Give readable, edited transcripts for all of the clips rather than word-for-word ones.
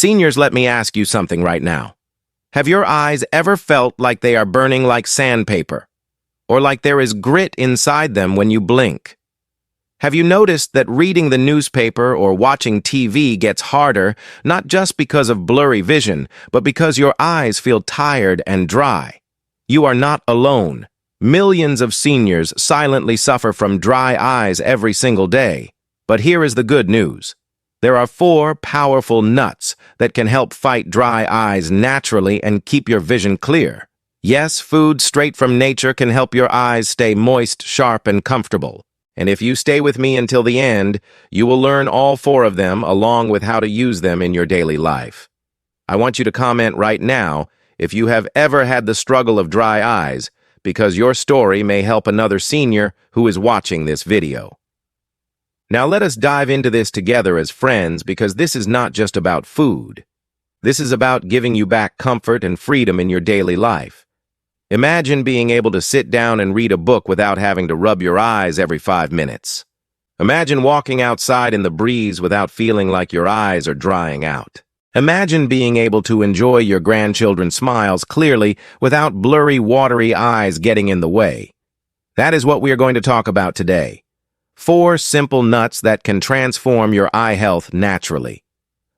Seniors, let me ask you something right now. Have your eyes ever felt like they are burning like sandpaper, or like there is grit inside them when you blink? Have you noticed that reading the newspaper or watching TV gets harder, not just because of blurry vision, but because your eyes feel tired and dry? You are not alone. Millions of seniors silently suffer from dry eyes every single day. But here is the good news. There are 4 powerful nuts that can help fight dry eyes naturally and keep your vision clear. Yes, food straight from nature can help your eyes stay moist, sharp, and comfortable. And if you stay with me until the end, you will learn all 4 of them along with how to use them in your daily life. I want you to comment right now if you have ever had the struggle of dry eyes, because your story may help another senior who is watching this video. Now let us dive into this together as friends, because this is not just about food. This is about giving you back comfort and freedom in your daily life. Imagine being able to sit down and read a book without having to rub your eyes every 5 minutes. Imagine walking outside in the breeze without feeling like your eyes are drying out. Imagine being able to enjoy your grandchildren's smiles clearly without blurry, watery eyes getting in the way. That is what we are going to talk about today. 4 simple nuts that can transform your eye health naturally.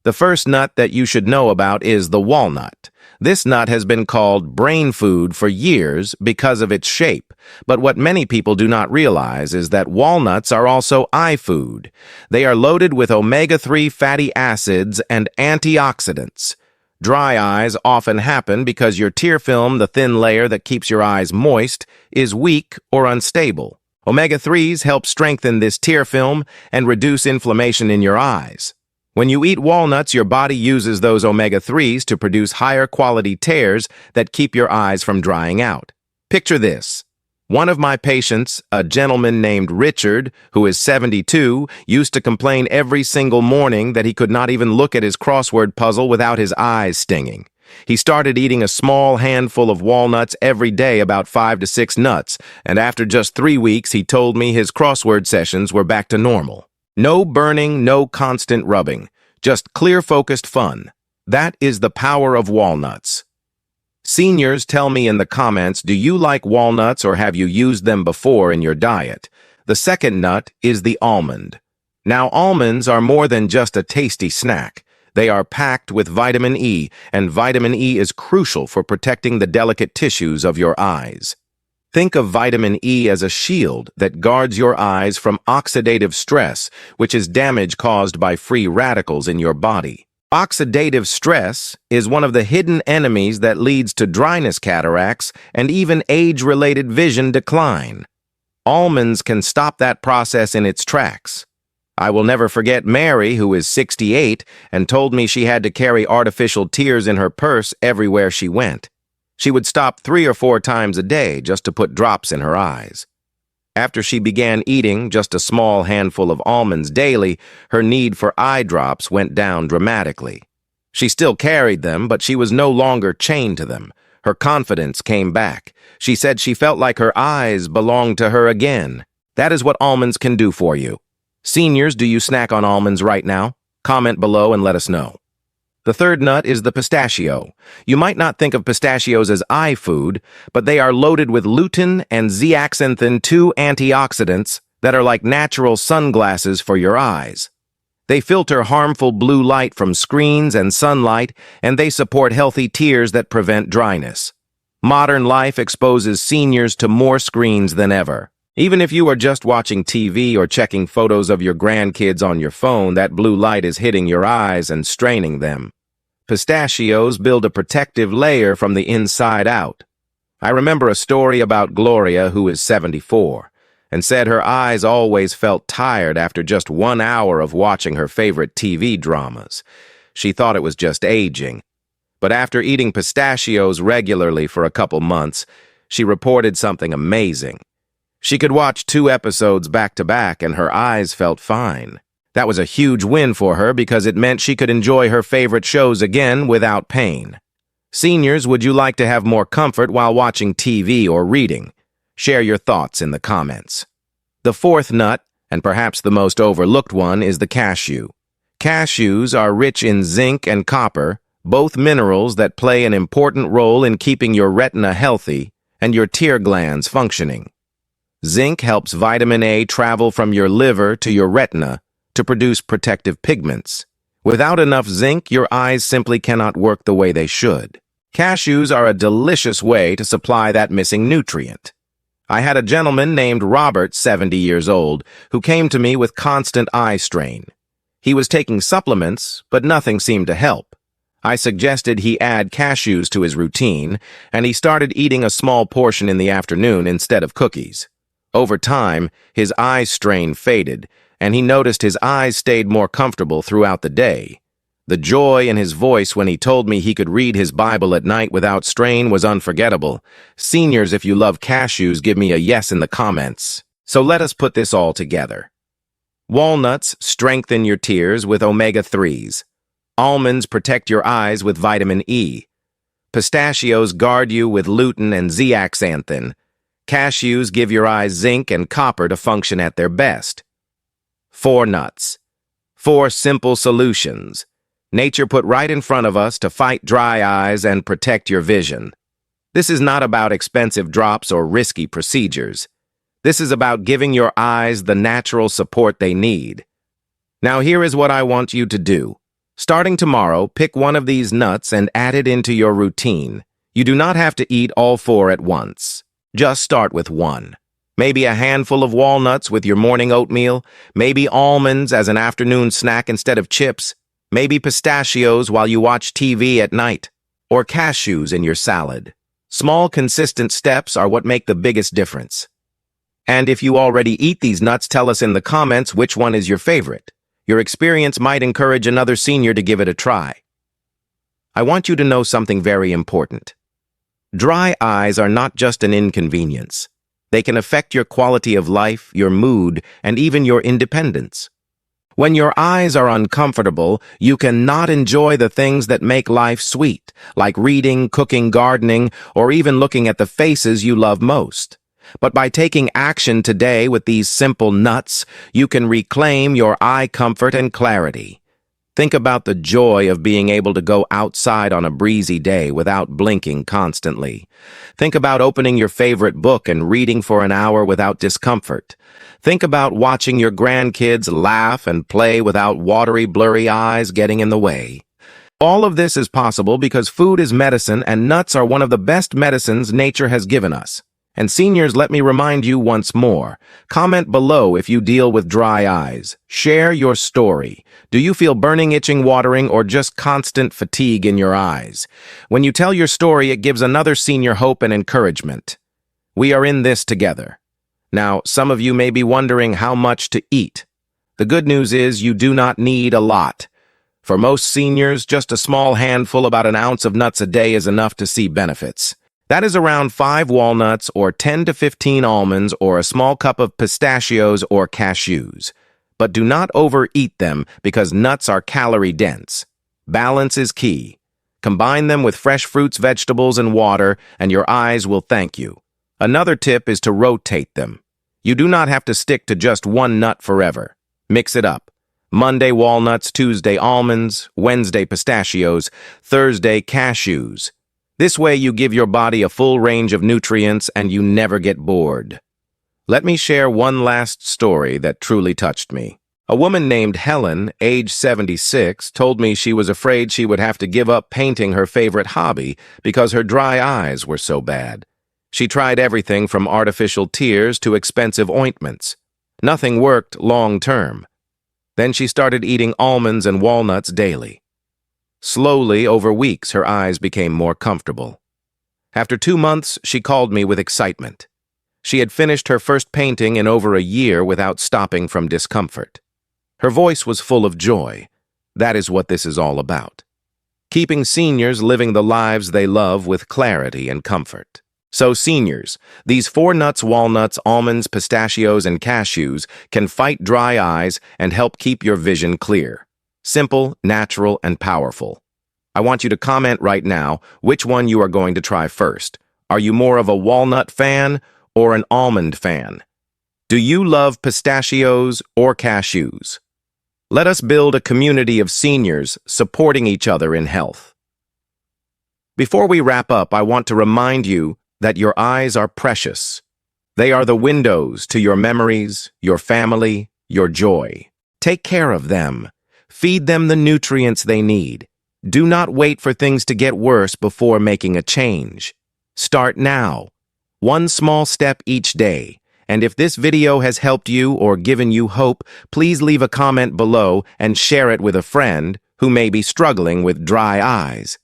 The first nut that you should know about is the walnut. This nut has been called brain food for years because of its shape, but what many people do not realize is that walnuts are also eye food. They are loaded with omega-3 fatty acids and antioxidants. Dry eyes often happen because your tear film, the thin layer that keeps your eyes moist, is weak or unstable. Omega-3s help strengthen this tear film and reduce inflammation in your eyes. When you eat walnuts, your body uses those omega-3s to produce higher quality tears that keep your eyes from drying out. Picture this. One of my patients, a gentleman named Richard, who is 72, used to complain every single morning that he could not even look at his crossword puzzle without his eyes stinging. He started eating a small handful of walnuts every day, about 5 to 6 nuts, and after just 3 weeks, he told me his crossword sessions were back to normal. No burning, no constant rubbing, just clear-focused fun. That is the power of walnuts. Seniors, tell me in the comments, do you like walnuts or have you used them before in your diet? The second nut is the almond. Now, almonds are more than just a tasty snack. They are packed with vitamin E, and vitamin E is crucial for protecting the delicate tissues of your eyes. Think of vitamin E as a shield that guards your eyes from oxidative stress, which is damage caused by free radicals in your body. Oxidative stress is one of the hidden enemies that leads to dryness, cataracts, and even age-related vision decline. Almonds can stop that process in its tracks. I will never forget Mary, who is 68, and told me she had to carry artificial tears in her purse everywhere she went. She would stop 3 or 4 times a day just to put drops in her eyes. After she began eating just a small handful of almonds daily, her need for eye drops went down dramatically. She still carried them, but she was no longer chained to them. Her confidence came back. She said she felt like her eyes belonged to her again. That is what almonds can do for you. Seniors, do you snack on almonds right now? Comment below and let us know. The third nut is the pistachio. You might not think of pistachios as eye food, but they are loaded with lutein and zeaxanthin, 2 antioxidants that are like natural sunglasses for your eyes. They filter harmful blue light from screens and sunlight, and they support healthy tears that prevent dryness. Modern life exposes seniors to more screens than ever. Even if you are just watching TV or checking photos of your grandkids on your phone, that blue light is hitting your eyes and straining them. Pistachios build a protective layer from the inside out. I remember a story about Gloria, who is 74, and said her eyes always felt tired after just 1 hour of watching her favorite TV dramas. She thought it was just aging. But after eating pistachios regularly for a couple months, she reported something amazing. She could watch 2 episodes back to back and her eyes felt fine. That was a huge win for her because it meant she could enjoy her favorite shows again without pain. Seniors, would you like to have more comfort while watching TV or reading? Share your thoughts in the comments. The fourth nut, and perhaps the most overlooked one, is the cashew. Cashews are rich in zinc and copper, both minerals that play an important role in keeping your retina healthy and your tear glands functioning. Zinc helps vitamin A travel from your liver to your retina to produce protective pigments. Without enough zinc, your eyes simply cannot work the way they should. Cashews are a delicious way to supply that missing nutrient. I had a gentleman named Robert, 70 years old, who came to me with constant eye strain. He was taking supplements, but nothing seemed to help. I suggested he add cashews to his routine, and he started eating a small portion in the afternoon instead of cookies. Over time, his eye strain faded, and he noticed his eyes stayed more comfortable throughout the day. The joy in his voice when he told me he could read his Bible at night without strain was unforgettable. Seniors, if you love cashews, give me a yes in the comments. So let us put this all together. Walnuts strengthen your tears with omega-3s. Almonds protect your eyes with vitamin E. Pistachios guard you with lutein and zeaxanthin. Cashews give your eyes zinc and copper to function at their best. 4 nuts. 4 simple solutions. Nature put right in front of us to fight dry eyes and protect your vision. This is not about expensive drops or risky procedures. This is about giving your eyes the natural support they need. Now here is what I want you to do. Starting tomorrow, pick one of these nuts and add it into your routine. You do not have to eat all 4 at once. Just start with 1. Maybe a handful of walnuts with your morning oatmeal, maybe almonds as an afternoon snack instead of chips, maybe pistachios while you watch TV at night, or cashews in your salad. Small, consistent steps are what make the biggest difference. And if you already eat these nuts, tell us in the comments which one is your favorite. Your experience might encourage another senior to give it a try. I want you to know something very important. Dry eyes are not just an inconvenience. They can affect your quality of life, your mood, and even your independence. When your eyes are uncomfortable, you cannot enjoy the things that make life sweet, like reading, cooking, gardening, or even looking at the faces you love most. But by taking action today with these simple nuts, you can reclaim your eye comfort and clarity. Think about the joy of being able to go outside on a breezy day without blinking constantly. Think about opening your favorite book and reading for an hour without discomfort. Think about watching your grandkids laugh and play without watery, blurry eyes getting in the way. All of this is possible because food is medicine, and nuts are one of the best medicines nature has given us. And seniors, let me remind you once more. Comment below if you deal with dry eyes. Share your story. Do you feel burning, itching, watering, or just constant fatigue in your eyes? When you tell your story, it gives another senior hope and encouragement. We are in this together. Now, some of you may be wondering how much to eat. The good news is you do not need a lot. For most seniors, just a small handful, about an ounce of nuts a day, is enough to see benefits. That is around 5 walnuts or 10 to 15 almonds or a small cup of pistachios or cashews. But do not overeat them because nuts are calorie-dense. Balance is key. Combine them with fresh fruits, vegetables, and water, and your eyes will thank you. Another tip is to rotate them. You do not have to stick to just one nut forever. Mix it up. Monday walnuts, Tuesday almonds, Wednesday pistachios, Thursday cashews. This way you give your body a full range of nutrients and you never get bored. Let me share one last story that truly touched me. A woman named Helen, age 76, told me she was afraid she would have to give up painting, her favorite hobby, because her dry eyes were so bad. She tried everything from artificial tears to expensive ointments. Nothing worked long term. Then she started eating almonds and walnuts daily. Slowly, over weeks, her eyes became more comfortable. After 2 months, she called me with excitement. She had finished her first painting in over a year without stopping from discomfort. Her voice was full of joy. That is what this is all about. Keeping seniors living the lives they love with clarity and comfort. So seniors, these 4 nuts, walnuts, almonds, pistachios, and cashews can fight dry eyes and help keep your vision clear. Simple, natural, and powerful. I want you to comment right now which one you are going to try first. Are you more of a walnut fan or an almond fan? Do you love pistachios or cashews? Let us build a community of seniors supporting each other in health. Before we wrap up, I want to remind you that your eyes are precious. They are the windows to your memories, your family, your joy. Take care of them. Feed them the nutrients they need. Do not wait for things to get worse before making a change. Start now. One small step each day. And if this video has helped you or given you hope, please leave a comment below and share it with a friend who may be struggling with dry eyes.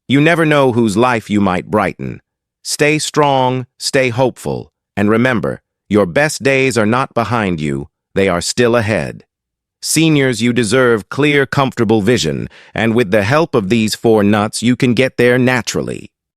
You never know whose life you might brighten. Stay strong, stay hopeful, and remember, your best days are not behind you, they are still ahead. Seniors, you deserve clear, comfortable vision, and with the help of these 4 nuts, you can get there naturally.